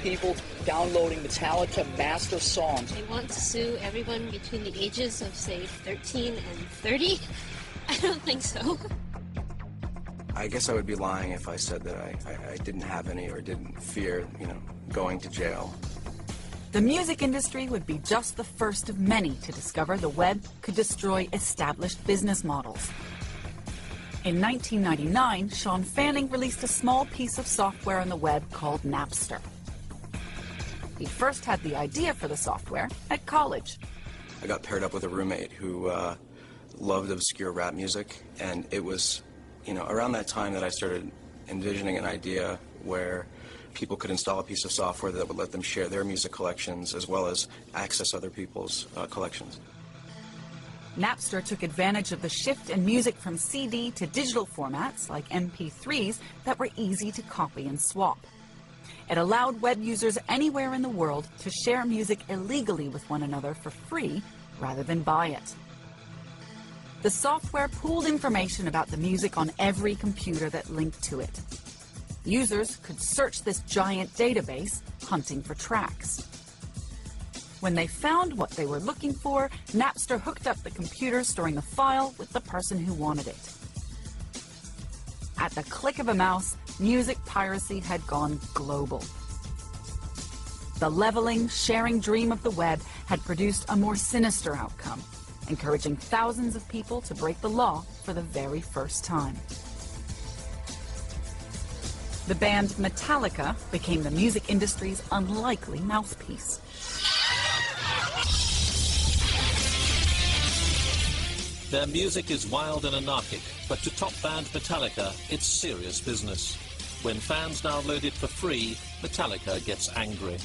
People downloading Metallica master songs. They want to sue everyone between the ages of, say, 13 and 30? I don't think so. I guess I would be lying if I said that I didn't have any or didn't fear, going to jail. The music industry would be just the first of many to discover the web could destroy established business models. In 1999, Sean Fanning released a small piece of software on the web called Napster. He first had the idea for the software at college. I got paired up with a roommate who loved obscure rap music, and it was, around that time that I started envisioning an idea where people could install a piece of software that would let them share their music collections as well as access other people's collections. Napster took advantage of the shift in music from CD to digital formats like MP3s that were easy to copy and swap. It allowed web users anywhere in the world to share music illegally with one another for free rather than buy it. The software pooled information about the music on every computer that linked to it. Users could search this giant database, hunting for tracks. When they found what they were looking for, Napster hooked up the computer storing the file with the person who wanted it. At the click of a mouse, music piracy had gone global. The leveling, sharing dream of the web had produced a more sinister outcome, encouraging thousands of people to break the law for the very first time. The band Metallica became the music industry's unlikely mouthpiece. Their music is wild and anarchic, but to top band Metallica, it's serious business. When fans download it for free, Metallica gets angry.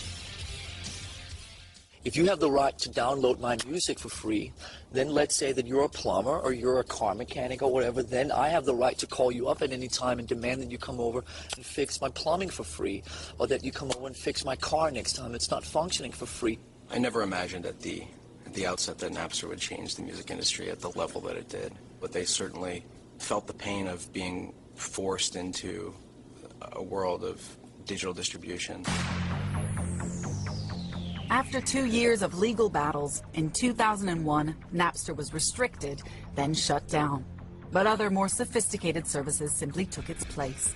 If you have the right to download my music for free, then let's say that you're a plumber or you're a car mechanic or whatever, then I have the right to call you up at any time and demand that you come over and fix my plumbing for free, or that you come over and fix my car next time it's not functioning for free. I never imagined at the outset that Napster would change the music industry at the level that it did, but they certainly felt the pain of being forced into a world of digital distribution. After 2 years of legal battles, in 2001, Napster was restricted, then shut down. But other more sophisticated services simply took its place.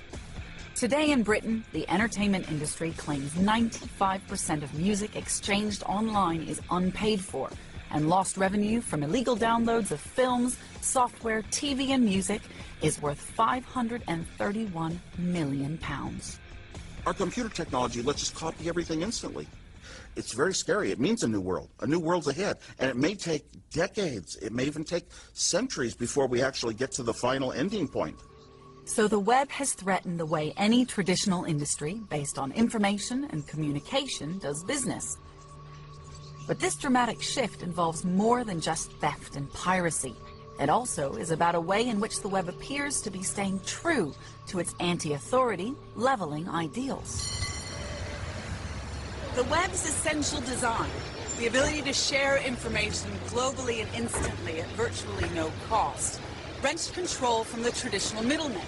Today in Britain, the entertainment industry claims 95% of music exchanged online is unpaid for, and lost revenue from illegal downloads of films, software, TV, and music is worth £531 million. Our computer technology lets us copy everything instantly. It's very scary. It means a new world. A new world's ahead. And it may take decades. It may even take centuries before we actually get to the final ending point. So the web has threatened the way any traditional industry based on information and communication does business. But this dramatic shift involves more than just theft and piracy. It also is about a way in which the web appears to be staying true to its anti-authority, leveling ideals. The web's essential design, the ability to share information globally and instantly at virtually no cost, wrenched control from the traditional middlemen,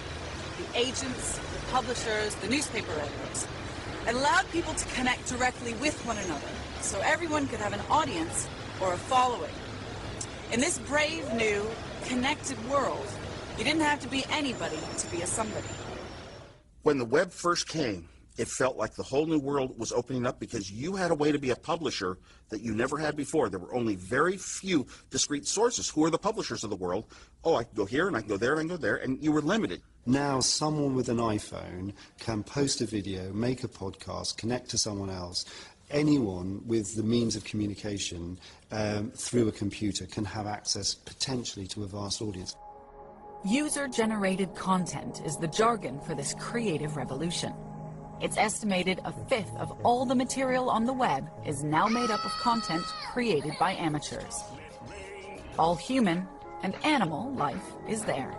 the agents, the publishers, the newspaper editors. It allowed people to connect directly with one another, so everyone could have an audience or a following. In this brave new, connected world, you didn't have to be anybody to be a somebody. When the web first came, it felt like the whole new world was opening up because you had a way to be a publisher that you never had before. There were only very few discrete sources. Who are the publishers of the world? Oh, I can go here and I can go there and I can go there, and you were limited. Now someone with an iPhone can post a video, make a podcast, connect to someone else. Anyone with the means of communication through a computer can have access potentially to a vast audience. User-generated content is the jargon for this creative revolution. It's estimated a fifth of all the material on the web is now made up of content created by amateurs. All human and animal life is there.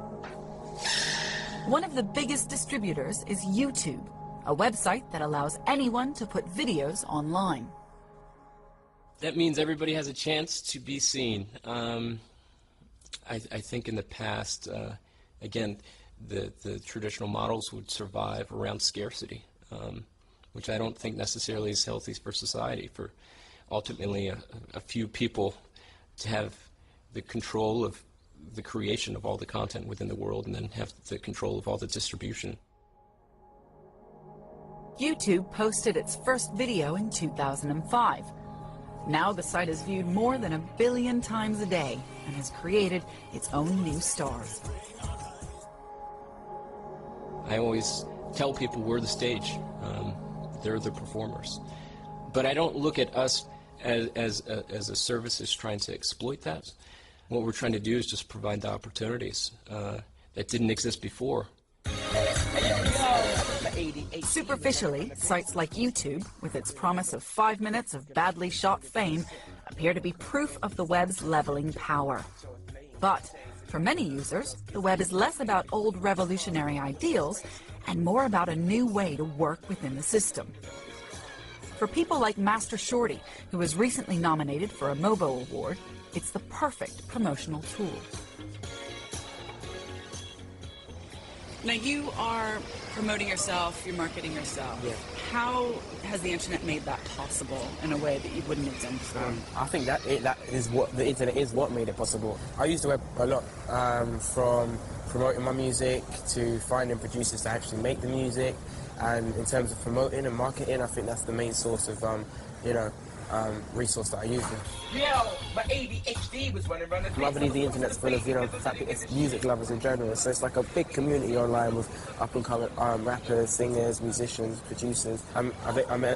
One of the biggest distributors is YouTube, a website that allows anyone to put videos online. That means everybody has a chance to be seen. I think in the past, again, the traditional models would survive around scarcity. which I don't think necessarily is healthy for society, for ultimately a few people to have the control of the creation of all the content within the world and then have the control of all the distribution. YouTube posted its first video in 2005. Now the site is viewed more than 1 billion times a day and has created its own new stars. I always tell people we're the stage. They're the performers. But I don't look at us as a service as trying to exploit that. What we're trying to do is just provide the opportunities that didn't exist before. Superficially, sites like YouTube, with its promise of 5 minutes of badly shot fame, appear to be proof of the web's leveling power. But for many users, the web is less about old revolutionary ideals and more about a new way to work within the system. For people like Master Shorty, who was recently nominated for a MOBO award, it's the perfect promotional tool. Now you are promoting yourself, you're marketing yourself. Yeah. How has the internet made that possible in a way that you wouldn't have done before? I think that is what the internet is what made it possible. I use the web a lot, from promoting my music to finding producers to actually make the music, and in terms of promoting and marketing, I think that's the main source of resource that I use. My ADHD was running around. I believe the internet's full of, it's music lovers and journalists, so it's like a big community online with up-and-coming rappers, singers, musicians, producers. I'm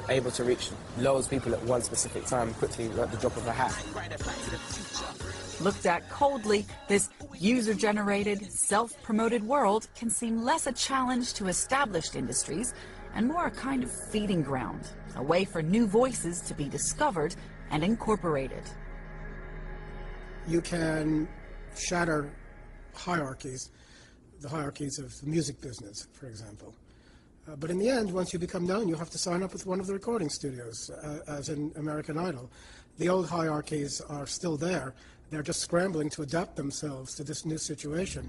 able to reach loads of people at one specific time, quickly, at the drop of a hat. Looked at coldly, this user-generated, self-promoted world can seem less a challenge to established industries and more a kind of feeding ground, a way for new voices to be discovered and incorporated. You can shatter hierarchies, the hierarchies of the music business, for example. But in the end, once you become known, you have to sign up with one of the recording studios, as in American Idol. The old hierarchies are still there. They're just scrambling to adapt themselves to this new situation.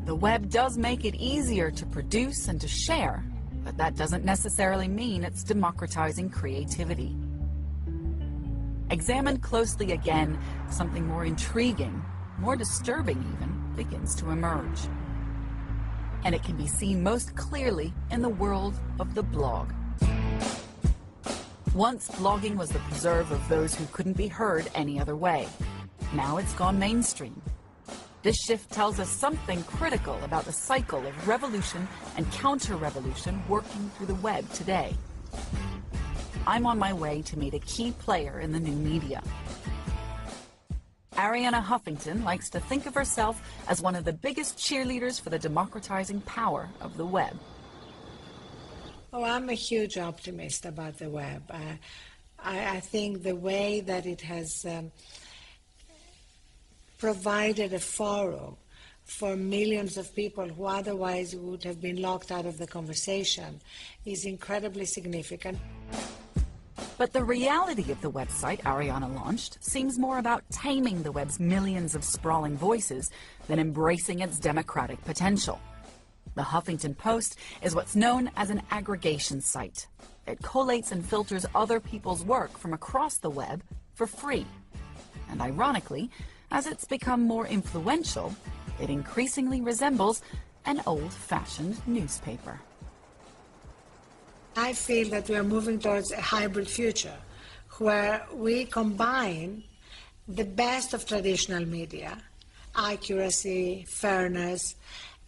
The web does make it easier to produce and to share, but that doesn't necessarily mean it's democratizing creativity. Examined closely again, something more intriguing, more disturbing even, begins to emerge. And it can be seen most clearly in the world of the blog. Once blogging was the preserve of those who couldn't be heard any other way. Now it's gone mainstream. This shift tells us something critical about the cycle of revolution and counter-revolution working through the web today. I'm on my way to meet a key player in the new media. Arianna Huffington likes to think of herself as one of the biggest cheerleaders for the democratizing power of the web. Oh, I'm a huge optimist about the web. I think the way that it has provided a forum for millions of people who otherwise would have been locked out of the conversation is incredibly significant. But the reality of the website Arianna launched seems more about taming the web's millions of sprawling voices than embracing its democratic potential. The Huffington Post is what's known as an aggregation site. It collates and filters other people's work from across the web for free. And ironically, as it's become more influential, it increasingly resembles an old-fashioned newspaper. I feel that we are moving towards a hybrid future where we combine the best of traditional media, accuracy, fairness,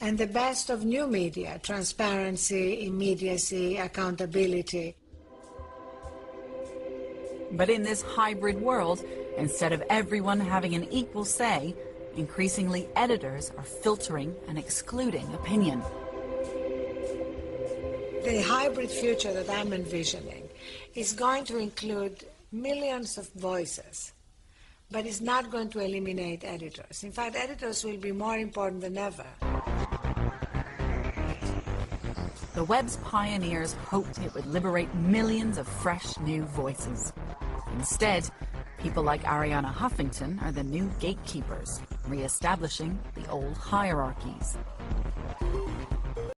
and the best of new media, transparency, immediacy, accountability. But in this hybrid world, instead of everyone having an equal say, increasingly editors are filtering and excluding opinion. The hybrid future that I'm envisioning is going to include millions of voices, but it's not going to eliminate editors. In fact, editors will be more important than ever. The web's pioneers hoped it would liberate millions of fresh new voices. Instead, people like Arianna Huffington are the new gatekeepers, re-establishing the old hierarchies.